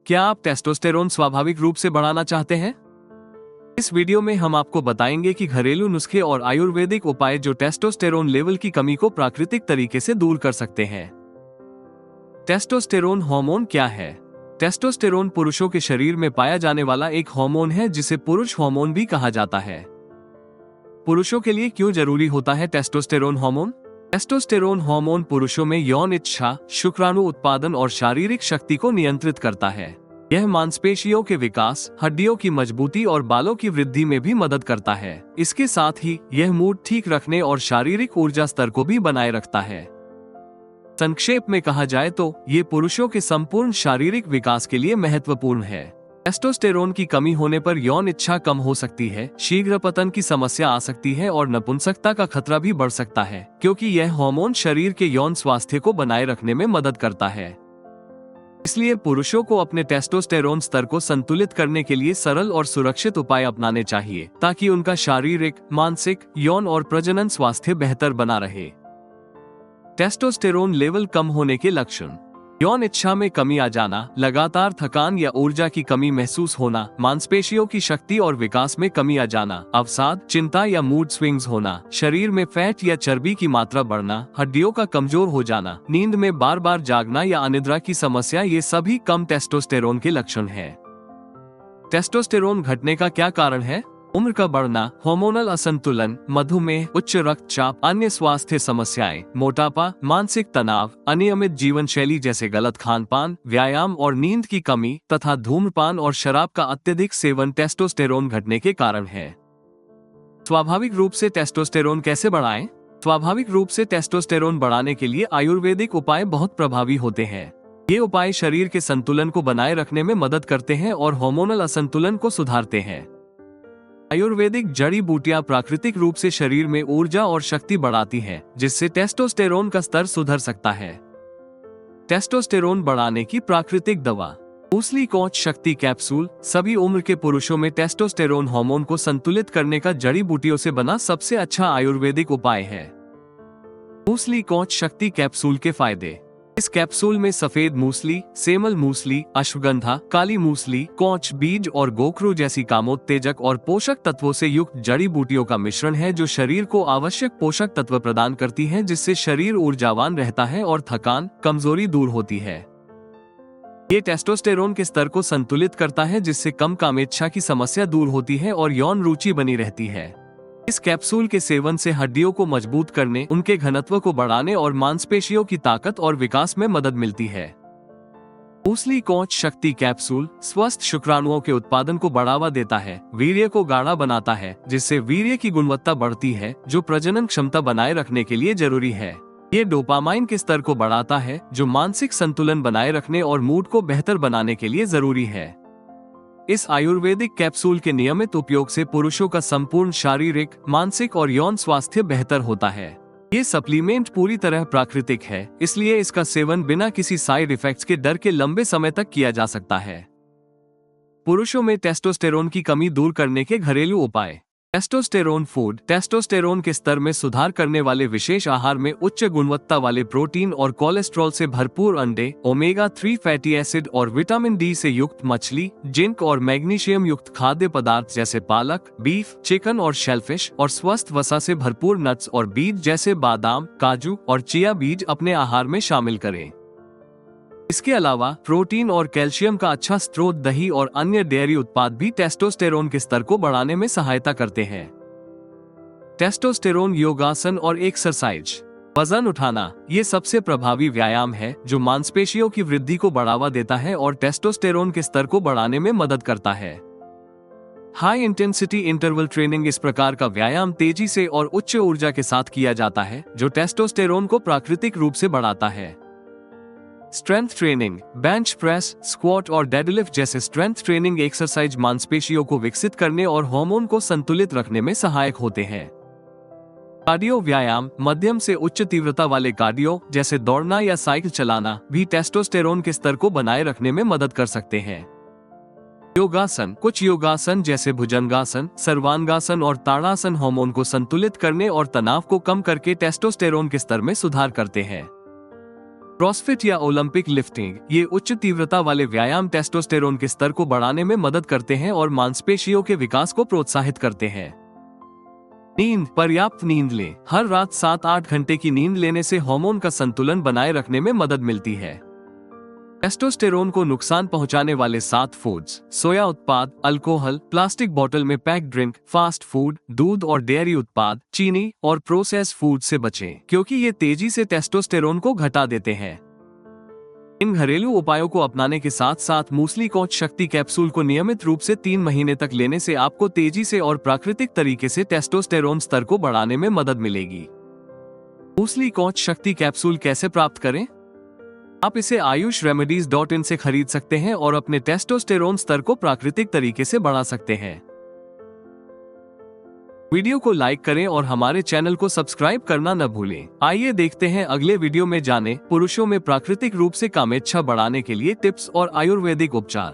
क्या आप टेस्टोस्टेरोन स्वाभाविक रूप से बढ़ाना चाहते हैं? इस वीडियो में हम आपको बताएंगे कि घरेलू नुस्खे और आयुर्वेदिक उपाय जो टेस्टोस्टेरोन लेवल की कमी को प्राकृतिक तरीके से दूर कर सकते हैं। टेस्टोस्टेरोन हार्मोन क्या है? टेस्टोस्टेरोन पुरुषों के शरीर में पाया जाने वाला एक हार्मोन है जिसे पुरुष हार्मोन भी कहा जाता है। पुरुषों के लिए क्यों जरूरी होता है टेस्टोस्टेरोन हार्मोन? टेस्टोस्टेरोन हार्मोन पुरुषों में यौन इच्छा, शुक्राणु उत्पादन और शारीरिक शक्ति को नियंत्रित करता है। यह मांसपेशियों के विकास, हड्डियों की मजबूती और बालों की वृद्धि में भी मदद करता है। इसके साथ ही यह मूड ठीक रखने और शारीरिक ऊर्जा स्तर को भी बनाए रखता है। संक्षेप में कहा जाए तो ये पुरुषों के संपूर्ण शारीरिक विकास के लिए महत्वपूर्ण है। टेस्टोस्टेरोन की कमी होने पर यौन इच्छा कम हो सकती है, शीघ्र पतन की समस्या आ सकती है और नपुंसकता का खतरा भी बढ़ सकता है, क्योंकि यह हार्मोन शरीर के यौन स्वास्थ्य को बनाए रखने में मदद करता है। इसलिए पुरुषों को अपने टेस्टोस्टेरोन स्तर को संतुलित करने के लिए सरल और सुरक्षित उपाय अपनाने चाहिए, ताकि उनका शारीरिक, मानसिक, यौन और प्रजनन स्वास्थ्य बेहतर बना रहे। टेस्टोस्टेरोन लेवल कम होने के लक्षण: यौन इच्छा में कमी आ जाना, लगातार थकान या ऊर्जा की कमी महसूस होना, मांसपेशियों की शक्ति और विकास में कमी आ जाना, अवसाद, चिंता या मूड स्विंग्स होना, शरीर में फैट या चर्बी की मात्रा बढ़ना, हड्डियों का कमजोर हो जाना, नींद में बार बार जागना या अनिद्रा की समस्या, ये सभी कम टेस्टोस्टेरोन के लक्षण हैं। टेस्टोस्टेरोन घटने का क्या कारण है? उम्र का बढ़ना, हार्मोनल असंतुलन, मधुमेह, उच्च रक्तचाप, अन्य स्वास्थ्य समस्याएं, मोटापा, मानसिक तनाव, अनियमित जीवन शैली जैसे गलत खानपान, व्यायाम और नींद की कमी तथा धूम्रपान और शराब का अत्यधिक सेवन टेस्टोस्टेरोन घटने के कारण है। स्वाभाविक रूप से टेस्टोस्टेरोन कैसे बढ़ाएं? स्वाभाविक रूप से टेस्टोस्टेरोन बढ़ाने के लिए आयुर्वेदिक उपाय बहुत प्रभावी होते हैं। ये उपाय शरीर के संतुलन को बनाए रखने में मदद करते हैं और हार्मोनल असंतुलन को सुधारते हैं। आयुर्वेदिक जड़ी बूटियां प्राकृतिक रूप से शरीर में ऊर्जा और शक्ति बढ़ाती हैं, जिससे टेस्टोस्टेरोन का स्तर सुधर सकता है। टेस्टोस्टेरोन बढ़ाने की प्राकृतिक दवा: मूसली कौच शक्ति कैप्सूल सभी उम्र के पुरुषों में टेस्टोस्टेरोन हार्मोन को संतुलित करने का जड़ी बूटियों से बना सबसे अच्छा आयुर्वेदिक उपाय है। मूसली कौच शक्ति कैप्सूल के फायदे: इस कैप्सूल में सफेद मूसली, सेमल मूसली, अश्वगंधा, काली मूसली, कौच बीज और गोखरू जैसी कामोत्तेजक और पोषक तत्वों से युक्त जड़ी बूटियों का मिश्रण है, जो शरीर को आवश्यक पोषक तत्व प्रदान करती हैं, जिससे शरीर ऊर्जावान रहता है और थकान, कमजोरी दूर होती है। ये टेस्टोस्टेरोन के स्तर को संतुलित करता है, जिससे कम कामेच्छा की समस्या दूर होती है और यौन रुचि बनी रहती है। इस कैप्सूल के सेवन से हड्डियों को मजबूत करने, उनके घनत्व को बढ़ाने और मांसपेशियों की ताकत और विकास में मदद मिलती है। मूसली कौच शक्ति कैप्सूल स्वस्थ शुक्राणुओं के उत्पादन को बढ़ावा देता है, वीर्य को गाढ़ा बनाता है, जिससे वीर्य की गुणवत्ता बढ़ती है, जो प्रजनन क्षमता बनाए रखने के लिए जरूरी है। ये डोपामाइन के स्तर को बढ़ाता है, जो मानसिक संतुलन बनाए रखने और मूड को बेहतर बनाने के लिए जरूरी है। इस आयुर्वेदिक कैप्सूल के नियमित उपयोग से पुरुषों का संपूर्ण शारीरिक, मानसिक और यौन स्वास्थ्य बेहतर होता है। ये सप्लीमेंट पूरी तरह प्राकृतिक है, इसलिए इसका सेवन बिना किसी साइड इफेक्ट्स के डर के लंबे समय तक किया जा सकता है। पुरुषों में टेस्टोस्टेरोन की कमी दूर करने के घरेलू उपाय: टेस्टोस्टेरोन फूड टेस्टोस्टेरोन के स्तर में सुधार करने वाले विशेष आहार में उच्च गुणवत्ता वाले प्रोटीन और कोलेस्ट्रॉल से भरपूर अंडे, ओमेगा 3 फैटी एसिड और विटामिन डी से युक्त मछली, जिंक और मैग्नीशियम युक्त खाद्य पदार्थ जैसे पालक, बीफ, चिकन और शेलफिश, और स्वस्थ वसा से भरपूर नट्स और बीज जैसे बादाम, काजू और चिया बीज अपने आहार में शामिल करें। इसके अलावा प्रोटीन और कैल्शियम का अच्छा स्रोत दही और अन्य डेयरी उत्पाद भी टेस्टोस्टेरोन के स्तर को बढ़ाने में सहायता करते हैं। टेस्टोस्टेरोन योगासन और एक्सरसाइज: वजन उठाना ये सबसे प्रभावी व्यायाम है, जो मांसपेशियों की वृद्धि को बढ़ावा देता है और टेस्टोस्टेरोन के स्तर को बढ़ाने में मदद करता है। हाई इंटेंसिटी इंटरवल ट्रेनिंग इस प्रकार का व्यायाम तेजी से और उच्च ऊर्जा के साथ किया जाता है, जो टेस्टोस्टेरोन को प्राकृतिक रूप से बढ़ाता है। Strength training: bench press, squat और डेडलिफ्ट जैसे स्ट्रेंथ ट्रेनिंग एक्सरसाइज मांसपेशियों को विकसित करने और हार्मोन को संतुलित रखने में सहायक होते हैं। कार्डियो व्यायाम: मध्यम से उच्च तीव्रता वाले कार्डियो जैसे दौड़ना या साइकिल चलाना भी टेस्टोस्टेरोन के स्तर को बनाए रखने में मदद कर सकते हैं। योगासन: कुछ योगासन जैसे भुजंगासन, सर्वांगासन और ताड़ासन हार्मोन को संतुलित करने और तनाव को कम करके टेस्टोस्टेरोन के स्तर में सुधार करते हैं। क्रॉसफिट या ओलंपिक लिफ्टिंग, ये उच्च तीव्रता वाले व्यायाम टेस्टोस्टेरोन के स्तर को बढ़ाने में मदद करते हैं और मांसपेशियों के विकास को प्रोत्साहित करते हैं। नींद, पर्याप्त नींद लें। हर रात 7-8 घंटे की नींद लेने से हार्मोन का संतुलन बनाए रखने में मदद मिलती है। टेस्टोस्टेरोन को नुकसान पहुंचाने वाले 7 फूड्स, सोया उत्पाद, अल्कोहल, प्लास्टिक बोतल में पैक्ड ड्रिंक, फास्ट फूड, दूध और डेयरी उत्पाद, चीनी और प्रोसेस्ड फूड से बचें, क्योंकि ये तेजी से टेस्टोस्टेरोन को घटा देते हैं। इन घरेलू उपायों को अपनाने के साथ साथ मूसली कोच शक्ति कैप्सूल को नियमित रूप से 3 महीने तक लेने से आपको तेजी से और प्राकृतिक तरीके से टेस्टोस्टेरोन स्तर को बढ़ाने में मदद मिलेगी। मूसली कोच शक्ति कैप्सूल कैसे प्राप्त करें? आप इसे ayushremedies.in से खरीद सकते हैं और अपने टेस्टोस्टेरोन स्तर को प्राकृतिक तरीके से बढ़ा सकते हैं। वीडियो को लाइक करें और हमारे चैनल को सब्सक्राइब करना न भूलें। आइए देखते हैं अगले वीडियो में जाने पुरुषों में प्राकृतिक रूप से कामेच्छा बढ़ाने के लिए टिप्स और आयुर्वेदिक उपचार।